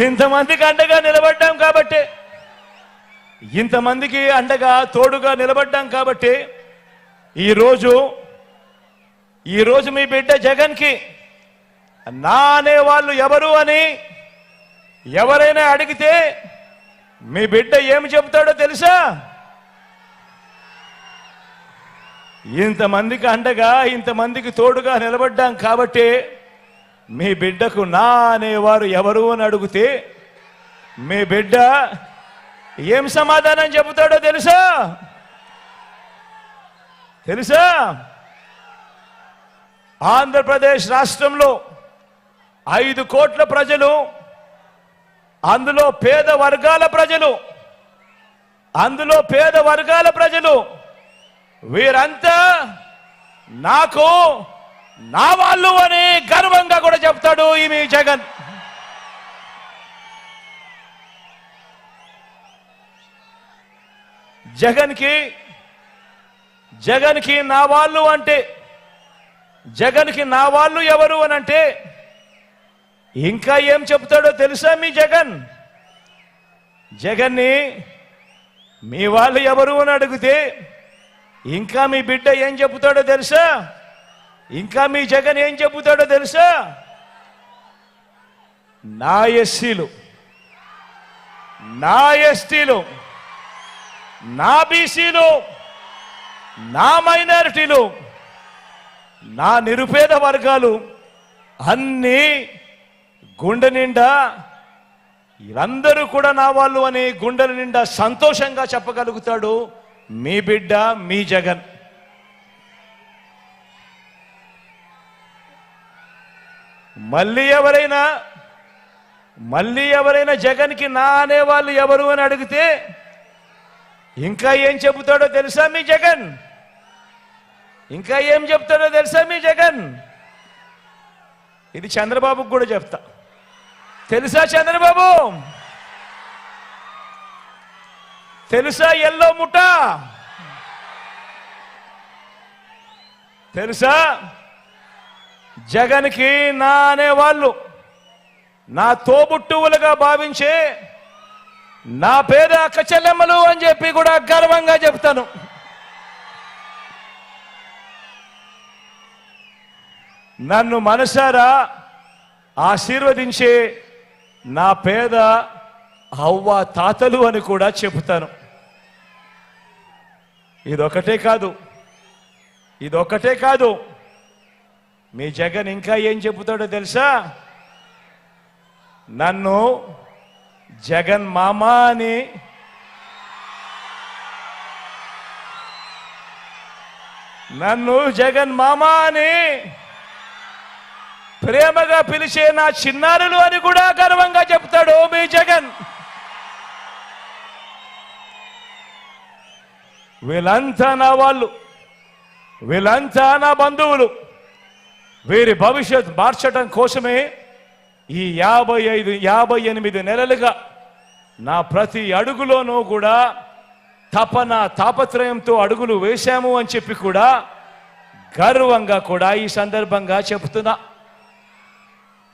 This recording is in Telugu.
ఇంతమందికి అండగా నిలబడ్డాం కాబట్టి, ఇంతమందికి అండగా తోడుగా నిలబడ్డాం కాబట్టి ఈరోజు మీ బిడ్డ జగన్కి నా అనేవాళ్ళు ఎవరు అని ఎవరైనా అడిగితే మీ బిడ్డ ఏమి చెబుతాడో తెలుసా? ఇంతమందికి అండగా ఇంతమందికి తోడుగా నిలబడ్డాం కాబట్టి మీ బిడ్డకు నా అనేవారు ఎవరు అని అడిగితే మీ బిడ్డ ఏం సమాధానం చెబుతాడో తెలుసా? ఆంధ్రప్రదేశ్ రాష్ట్రంలో 5 కోట్ల ప్రజలు, అందులో పేద వర్గాల ప్రజలు వీరంతా నాకు నా వాళ్ళు అని గర్వంగా కూడా చెప్తాడు ఈ మీ జగన్. జగన్కి నా వాళ్ళు అంటే, జగన్కి నా వాళ్ళు ఎవరు అని అంటే ఇంకా ఏం చెప్తాడో తెలుసా? మీ జగన్ని మీ వాళ్ళు ఎవరు అని అడిగితే ఇంకా మీ బిడ్డ ఏం చెబుతాడో తెలుసా? ఇంకా మీ జగన్ ఏం చెబుతాడో తెలుసా? నా ఎస్సీలు, నా ఎస్టీలు, నా బీసీలు, నా మైనారిటీలు, నా నిరుపేద వర్గాలు అన్నీ గుండె నిండా వీళ్ళందరూ కూడా నా వాళ్ళు అని గుండెల నిండా సంతోషంగా చెప్పగలుగుతాడు మీ బిడ్డ, మీ జగన్. మళ్ళీ ఎవరైనా జగన్కి నా అనేవాళ్ళు ఎవరు అని అడిగితే ఇంకా ఏం చెబుతాడో తెలుసా? మీ జగన్ ఇంకా ఏం చెప్తాడో తెలుసా? మీ జగన్ ఇది చంద్రబాబుకు కూడా చెప్తా. తెలుసా చంద్రబాబు? తెలుసా ఎల్లో ముఠ? తెలుసా? జగన్కి నా అనేవాళ్ళు నా తోబుట్టువులుగా భావించే నా పేద అక్క చెల్లెమ్మలు అని చెప్పి కూడా గర్వంగా చెప్తాను. నన్ను మనసారా ఆశీర్వదించే నా పేద అవ్వ తాతలు అని కూడా చెబుతాను. ఇదొక్కటే కాదు, మీ జగన్ ఇంకా ఏం చెబుతాడో తెలుసా? నన్ను జగన్ మామా అని, ప్రేమగా పిలిచే నా చిన్నారులు అని కూడా గర్వంగా చెప్తాడు మీ జగన్. వీళ్ళంతా నా వాళ్ళు, వీళ్ళంతా నా బంధువులు. వీరి భవిష్యత్ మార్చడం కోసమే ఈ 58 నెలలుగా నా ప్రతి అడుగులోనూ కూడా తాపత్రయంతో అడుగులు వేశాము అని చెప్పి కూడా గర్వంగా కూడా ఈ సందర్భంగా చెప్తున్నా.